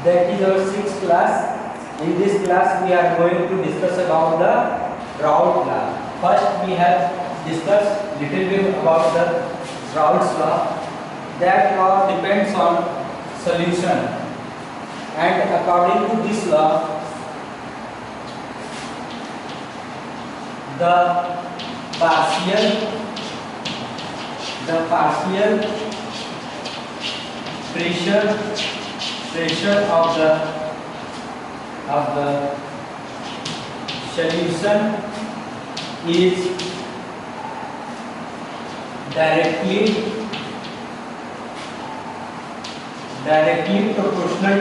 That is our sixth class. In this class we are going to discuss about the Raoult law. First we have discussed little bit about the Raoult's law. That law depends on solution, and according to this law, the partial pressure of the solution is directly proportional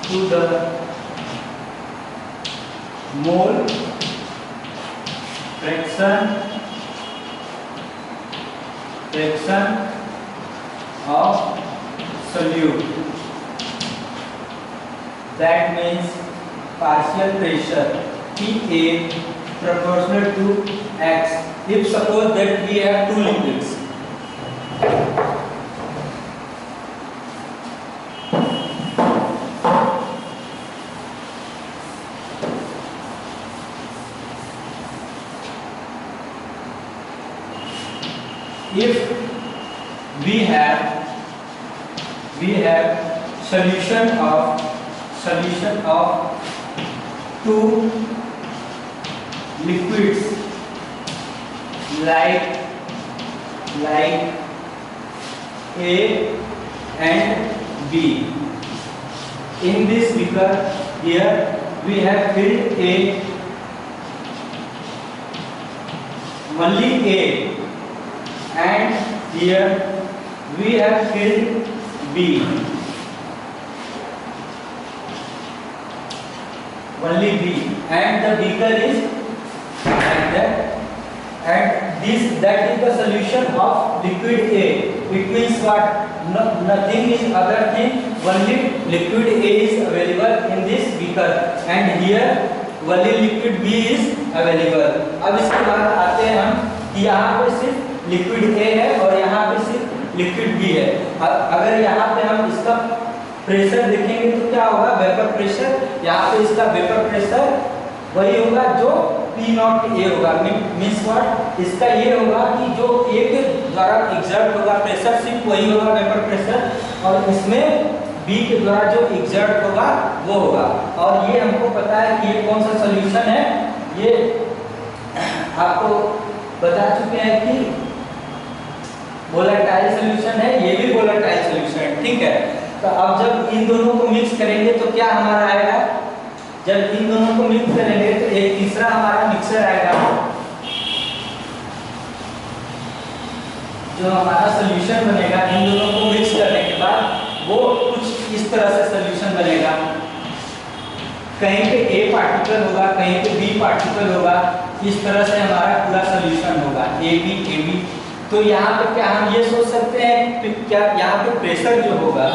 to the mole fraction of solute. That means partial pressure PA proportional to X. If suppose that we have two liquids, if we have solution of two liquids like A and B. In this beaker, here we have filled only A, and here we have filled B, only B, and the beaker is like that, and that is the solution of liquid A. It means what? Nothing is other thing, only liquid A is available in this beaker, and here only liquid B is available. अब इसके बाद आते हैं हम कि यहाँ पे सिर्फ लिक्विड A है और यहाँ पे सिर्फ लिक्विड B है। अगर यहाँ पे हम इसका प्रेशर देखेंगे तो क्या होगा? Vapour pressure. यहाँ पे इसका वेपर प्रेशर वही होगा जो P नॉट A होगा। Means what? इसका ये होगा कि जो A के द्वारा एक्सर्ट होगा प्रेशर सिर्फ वही होगा वेपर प्रेशर, और इसमें B के द्वारा जो एक्सर्ट होगा वो होगा। और ये हमको पता है कि ये कौन सा सॉल्यूशन है, ये आपको बता चुके हैं कि वोलेटाइल सॉल्यूशन है, ये भी वोलेटाइल सॉल्यूशन है, ठीक है। तो अब जब इन दोनों को मिक्स करेंगे तो क्या हमारा आएगा? जब इन दोनों को मिक्स करेंगे तो एक तीसरा हमारा मिक्सर आएगा, जो हमारा सॉल्यूशन बनेगा। इन दोनों को मिक्स करने के बाद वो कुछ इस तरह से सॉल्यूशन बनेगा। कहीं पे A पार्टिकल होगा, कहीं पे B पार्टिकल होगा, इस तरह से हमारा पूरा सॉल्यूशन होगा AB। तो यहाँ पे क्या हम ये सोच सकते हैं क्या यहाँ पे प्रेशर जो होगा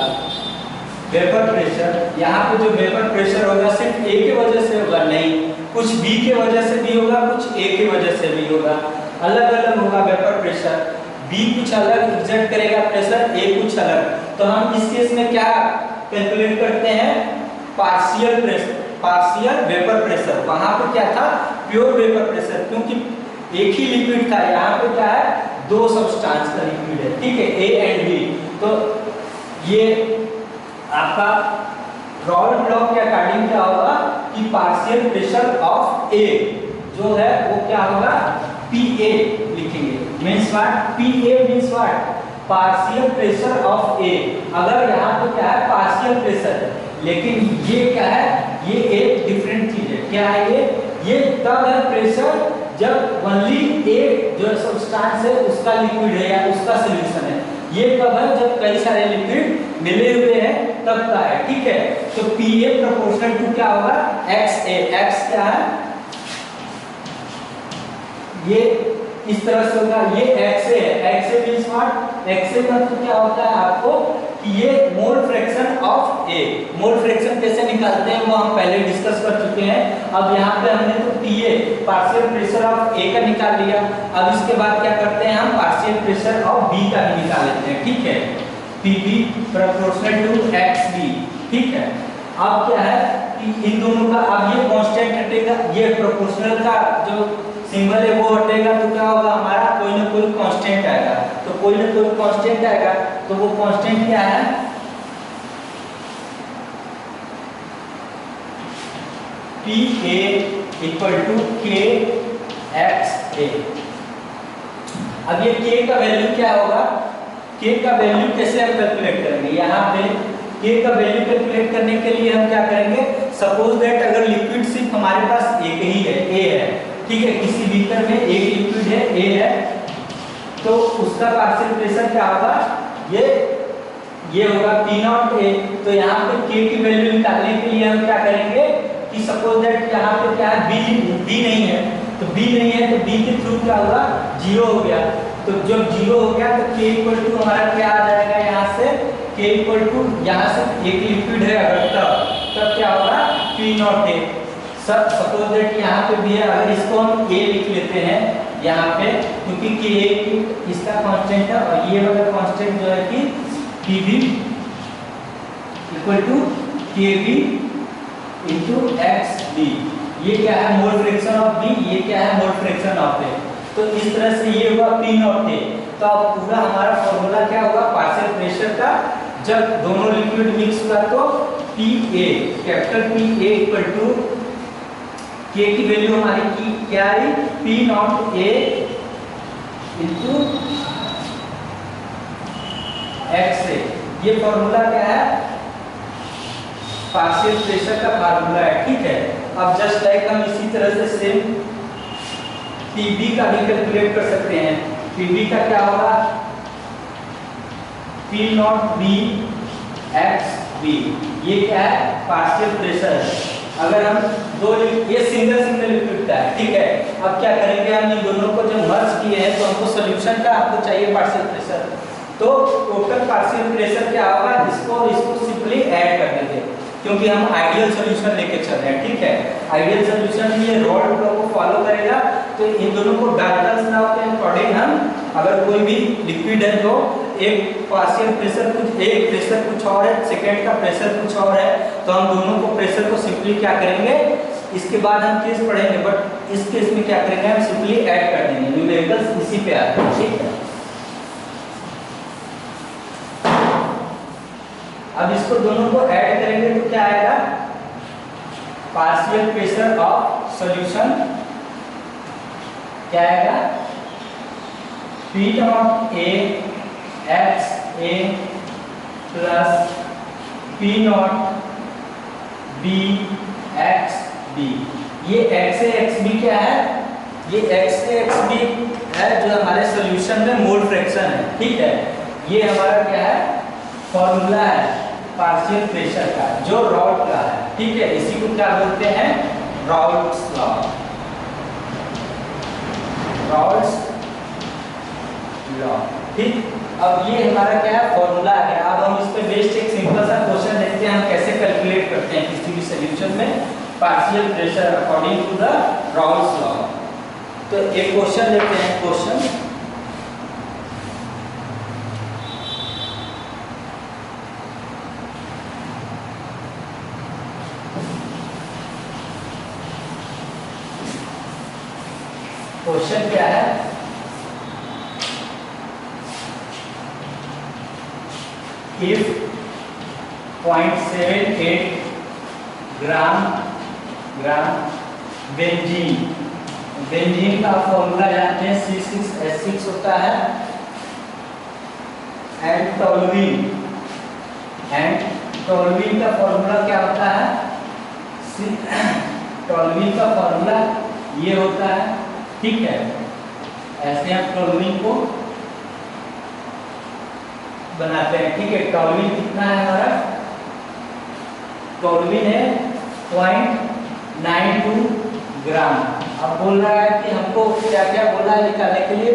वेपर प्रेशर, यहाँ पे जो वेपर प्रेशर होगा सिर्फ A की वजह से होगा? नहीं, कुछ B की वजह से भी होगा, कुछ A की वजह से भी होगा। अलग अलग होगा वेपर प्रेशर। B कुछ अलग एक्सर्ट करेगा प्रेशर, A कुछ अलग। तो हम इस केस में क्या कैलकुलेट करते हैं? Partial vapour pressure. वहां पे क्या था? प्योर वेपर प्रेशर, क्योंकि एक ही लिक्विड था। यहाँ पे क्या है? दो सब्सटेंस का लिक्विड है, ठीक है, A एंड B। तो ये आपका राउल्ट लॉ के अकॉर्डिंग क्या होगा कि पार्शियल प्रेशर ऑफ A जो है वो क्या होगा? PA लिखेंगे। Means what? PA means what? Partial pressure of A। अगर यहाँ पे क्या है? पार्शियल प्रेशर है, लेकिन ये क्या है? ये एक डिफरेंट चीज है। क्या है ये तब है प्रेशर जब ओनली A जो सब्सटेंस है उसका लिक्विड है या उसका सॉल्यूशन है। ये कब है? जब कई सारे लिक्विड मिले हुए हैं तब का है, ठीक है। तो PA प्रोपोर्शनल टू क्या होगा? XA। X क्या है? ये इस तरह से होगा, ये XA है। XA means what? XA का तो क्या होता है आपको कि ये mole fraction of A। Mole fraction कैसे निकालते हैं वो हम पहले डिस्कस कर चुके हैं। अब यहाँ पे हमने तो PA पार्शियल प्रेशर ऑफ ए का निकाल लिया। अब इसके बाद क्या करते हैं, हम पार्शियल प्रेशर ऑफ बी का भी निकाल लेते हैं, ठीक है। P b proportional to x b, ठीक है। अब क्या है कि इन दोनों का, अब ये कांस्टेंट हटेगा, ये प्रोपोर्शनल का जो सिंबल है वो हटेगा, तो क्या होगा, हमारा कोई ना कोई कांस्टेंट आएगा। तो कोई ना कोई कांस्टेंट आएगा, तो वो कांस्टेंट क्या है, पी ए इक्वल टू के एक्स ए। अब ये के का वैल्यू क्या होगा, के का वैल्यू कैसे हम कैलकुलेट करेंगे, यहाँ पे के का वैल्यू कैलकुलेट करने के लिए हम क्या करेंगे, सपोज दैट अगर लिक्विड सिर्फ हमारे पास एक ही है, ए है, ठीक है, किसी बीकर में एक लिक्विड है, ए है, तो उसका पार्शियल प्रेशर क्या होगा, ये होगा पी नॉट ए। तो यहाँ पे के की वैल्यू निकालने के लिए हम क्या करेंगे कि सपोज दैट यहाँ पे क्या है, बी नहीं है, तो बी नहीं है तो बी के थ्रू क्या होगा, जीरो हो गया। तो जब जीरो हो गया तो के इक्वल टू हमारा क्या आ जाएगा, यहाँ से के इक्वल टू, यहाँ से एक लिक्विड है अगर तब क्या होगा, पी नॉट ए। सब सपोज दैट यहाँ पे भी है, अगर इसको हम ए लिख लेते हैं यहाँ पे, क्योंकि के इसका कांस्टेंट है, और ये वाला कांस्टेंट जो है कि पी बी इक्वल टू के बी इंटू एक्स बी। ये क्या है, मोल फ्रैक्शन ऑफ बी, ये क्या है, मोल फ्रैक्शन ऑफ ए। तो इस तरह से ये हुआ पी नॉट ए। तो अब पूरा हमारा फॉर्मूला क्या होगा, पार्शियल प्रेशर का, जब दोनों लिक्विड मिक्स हुआ तो P A, capital P A equal to K की वैल्यू हमारी की क्या आई, P not A into X A. ये फॉर्मूला क्या है, पार्शियल प्रेशर का फार्मूला है, ठीक है। अब जस्ट लाइक हम इसी तरह से सेम पीबी का भी कैलकुलेट कर सकते हैं। पीबी का क्या होगा, p not b x b. ये क्या है, पार्शियल प्रेशर है। अगर हम दो, ये सिंगल लिक्विड का है, ठीक है। अब क्या करेंगे, हम इन दोनों को जब मर्ज किए हैं तो हमको सॉल्यूशन का आपको चाहिए पार्शियल प्रेशर, तो टोटल पार्शियल प्रेशर क्या होगा, इसको सिंपली ऐड कर देंगे, क्योंकि हम आइडियल सॉल्यूशन लेके चल रहे हैं, ठीक है। आइडियल सॉल्यूशन ये रॉड लॉ को फॉलो करेगा, तो इन दोनों को डाल्टन्स लॉ के अकॉर्डिंग हम, अगर कोई भी लिक्विड है जो एक पार्शियल प्रेशर कुछ, एक प्रेशर कुछ और है, सेकेंड का प्रेशर कुछ और है, तो हम दोनों को प्रेशर को सिंपली क्या करेंगे, इसके बाद हम केस पढ़ेंगे, बट इस केस में क्या करेंगे, हम सिंपली ऐड कर देंगे, न्यूमेरिकल्स इसी पे आते हैं, ठीक है। अब इसको दोनों को ऐड करेंगे तो क्या आएगा, पार्शियल प्रेशर ऑफ सॉल्यूशन क्या आएगा, p not a x a plus p not b x b. ये एक्स ए एक्स बी क्या है, ये एक्स ए एक्स बी है जो हमारे सॉल्यूशन में मोल फ्रैक्शन है, ठीक है। ये हमारा क्या है, फॉर्मूला है पार्शियल प्रेशर का जो रॉड का है, ठीक है। इसी को क्या बोलते हैं, रॉड्स लॉ, रॉड्स लॉ, ठीक। अब ये हमारा क्या है, फॉर्मूला है। अब हम इस पे बेस्ड एक सिंपल सा क्वेश्चन देखते हैं, हम कैसे कैलकुलेट करते हैं किसी भी सॉल्यूशन में partial pressure according to the Raoult's law. तो एक क्वेश्चन लेते हैं, क्वेश्चन क्वेश्चन क्या है, if 0.78 ग्राम बेंजीन का फॉर्मूला जानते हैं, C6H6 होता है, एंड टोल्यूइन का फॉर्मूला क्या होता है, टोल्यूइन का फॉर्मूला ये होता है, ठीक है। ऐसे हम टोल्यूइन को बनाते हैं, ठीक है। टोल्यूइन कितना है हमारा, टोल्यूइन है 0.92 ग्राम। अब बोल रहा है कि हमको क्या क्या बोला है निकालने के लिए,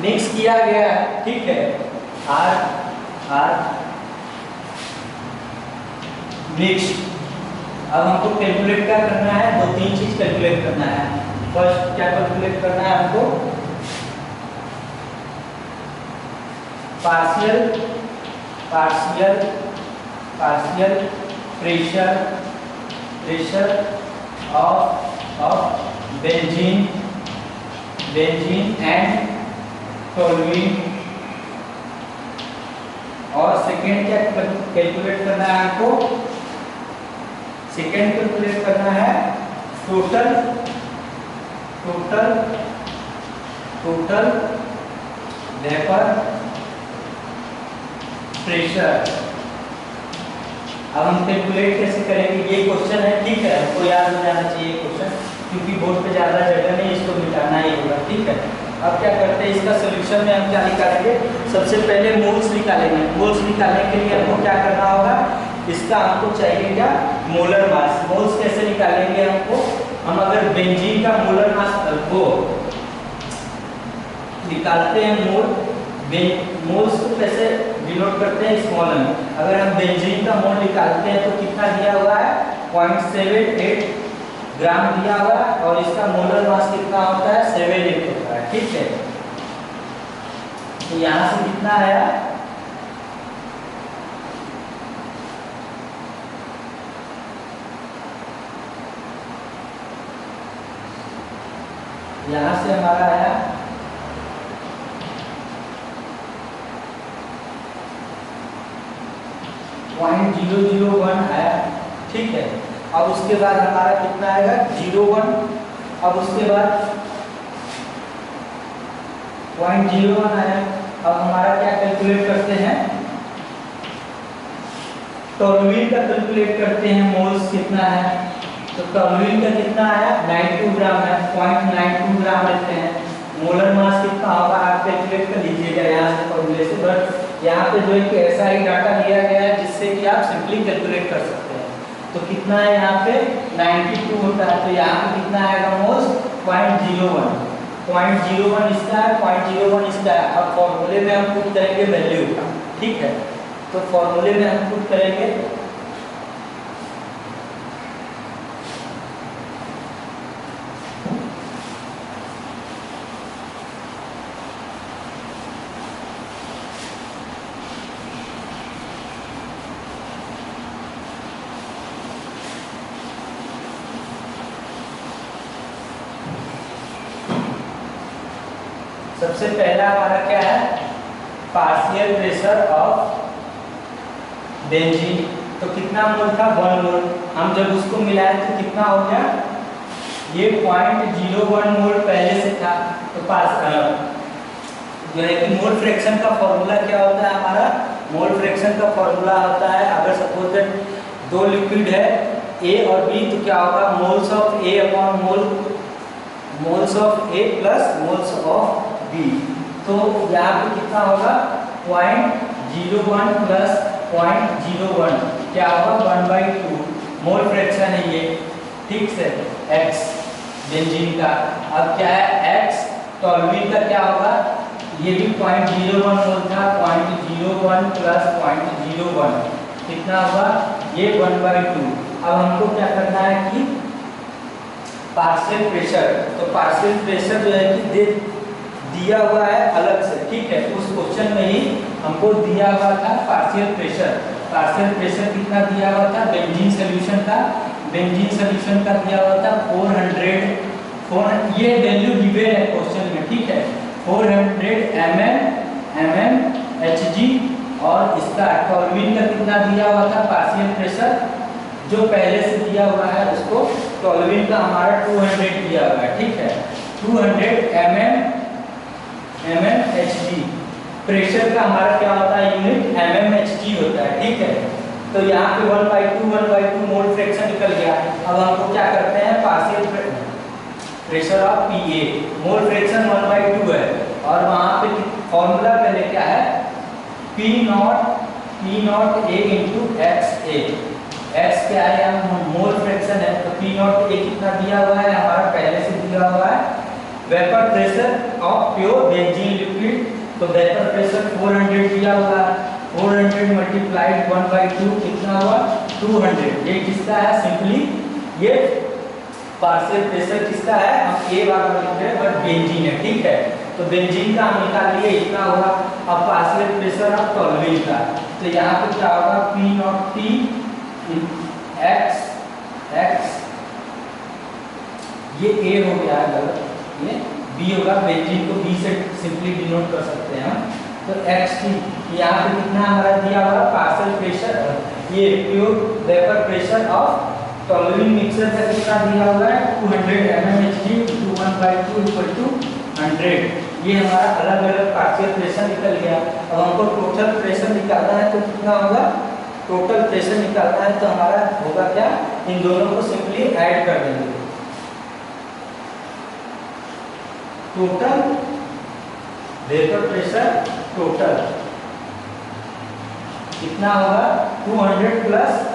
मिक्स किया गया है, ठीक है। आर मिक्स, अब हमको कैलकुलेट क्या करना है, दो तीन चीज कैलकुलेट करना है। फर्स्ट क्या कैलकुलेट करना है हमको, partial pressure of benzene and toluene. और सेकेंड क्या कैलकुलेट करना है आपको, सेकेंड कैलकुलेट करना है टोटल वेपर प्रेशर। अब हम कैलकुलेट कैसे करेंगे, ये क्वेश्चन है, ठीक है, हमको याद हो जाना चाहिए क्वेश्चन, क्योंकि बोर्ड पे ज़्यादा जगह नहीं, इसको मिटाना ही होगा, ठीक है। अब क्या करते हैं, इसका सोल्यूशन में हम क्या निकालेंगे, सबसे पहले मोल्स निकालेंगे। मोल्स निकालने के लिए हमको क्या करना होगा, इसका हमको चाहिए क्या, मोलर मास। मोल्स कैसे निकालेंगे हमको, हम अगर बेंजीन का मोलर मास को निकालते हैं, मोल्स को कैसे डिनोट करते हैं, स्मॉल एम। अगर हम बेंजीन का मोल निकालते हैं तो कितना दिया हुआ है, 0.78 ग्राम दिया हुआ है, और इसका मोलर मास कितना होता है, 78 होता है, ठीक है। तो यहाँ से कितना आया, यहाँ से हमारा आया 0.001 आया, ठीक है। अब उसके बाद हमारा कितना आएगा, 0.1। अब उसके बाद 0.01 आया। अब हमारा क्या कैलकुलेट करते हैं, टोल्यूइन का कैलकुलेट करते हैं, मोल्स कितना है, तो टोल्यूइन का कितना आया, 92 ग्राम है, 0.92 ग्राम लेते हैं। मोलर मास कितना होगा, आप कैलकुलेट कर लीजिएगा यहाँ से फॉर्मूले से, बट यहाँ पे जो एक ऐसा ही डाटा दिया गया है जिससे कि आप सिंपली कैलकुलेट कर सकते हैं। तो कितना है यहाँ पे, 92 होता है, तो यहाँ पे कितना आएगा, मोल्स 0.01 इसका है, 0.01 इसका है। अब फॉर्मूले में हम पुट करेंगे वैल्यू, ठीक है। तो फॉर्मूले में हम पुट करेंगे सबसे पहला हमारा क्या है, पार्शियल प्रेशर ऑफ बेंजीन। तो कितना मोल था, 1 मोल। हम जब उसको मिलाए तो कितना हो गया, ये 0.01 मोल पहले से था। तो जो है कि मोल फ्रैक्शन का फॉर्मूला क्या होता है हमारा, मोल फ्रैक्शन का फॉर्मूला होता है, अगर सपोज दैट दो लिक्विड है ए और बी, तो क्या होगा, moles of a upon moles of a plus moles of b. तो यहाँ पे कितना होगा, 0.01 प्लस 0.01 क्या होगा, 1/2 मोल फ्रैक्शन है ये, ठीक से, x बेंजीन का। अब क्या है, x टोल्यूइन का क्या होगा, ये भी 0.01 मोल था, 0.01 प्लस 0.01 कितना होगा, ये 1/2। अब हमको क्या करना है कि पार्शियल प्रेशर, तो पार्शियल प्रेशर जो है कि दिया हुआ है अलग से, ठीक है। उस क्वेश्चन में ही हमको दिया हुआ था पार्शियल प्रेशर। पार्शियल प्रेशर कितना दिया हुआ था, बेंजीन सॉल्यूशन का दिया हुआ था 400, ये वैल्यू गिवन है क्वेश्चन में, ठीक है, 400 mm Hg। और इसका टोल्यूइन का कितना दिया हुआ था पार्शियल प्रेशर, जो पहले से दिया हुआ है उसको, टोल्यूइन का हमारा 200 दिया हुआ है, ठीक है, 200 mm Hg। प्रेशर का हमारा क्या होता है, यूनिट mmHg होता है, ठीक है। तो यहाँ पे 1/2 मोल फ्रैक्शन निकल गया। अब हमको क्या करते हैं, partial pressure of Pa, mole fraction 1/2 है, और वहाँ पे फॉर्मूला पहले क्या है, P not A into XA। X क्या है, मोल फ्रैक्शन है, तो P नॉट A कितना दिया हुआ है, हमारा पहले से दिया हुआ है। Vapour pressure of pure benzene liquid, तो वेपर प्रेशर 400 दिया हुआ है, 400 मल्टीप्लाइड 1/2 कितना हुआ, 200। ये किसका है? सिंपली ये पार्शियल प्रेशर किसका है? हम ए बार लिख रहे हैं, बट बेंजीन है, ठीक है। तो बेंजीन का हम निकाल लिए, इतना होगा। अब पार्शियल प्रेशर ऑफ टॉलुइन का, तो यहाँ पे क्या होगा? P not T x x, ये A हो गया है गलत, ये B होगा। बेंजीन को B से सिंपली डिनोट कर सकते हैं हम। तो xt यहाँ पे कितना हमारा दिया हुआ? पार्शियल प्रेशर, ये pure vapour pressure of toluene mixer का कितना दिया हुआ है? 200 mmHg × 1/2 = 100। ये हमारा अलग अलग पार्शियल प्रेशर निकल गया। अब हमको टोटल प्रेशर निकालना है, तो कितना होगा? टोटल प्रेशर निकालना है तो हमारा होगा क्या? इन दोनों को सिंपली ऐड कर देंगे। टोटल वेपर प्रेशर टोटल कितना होगा? 200 +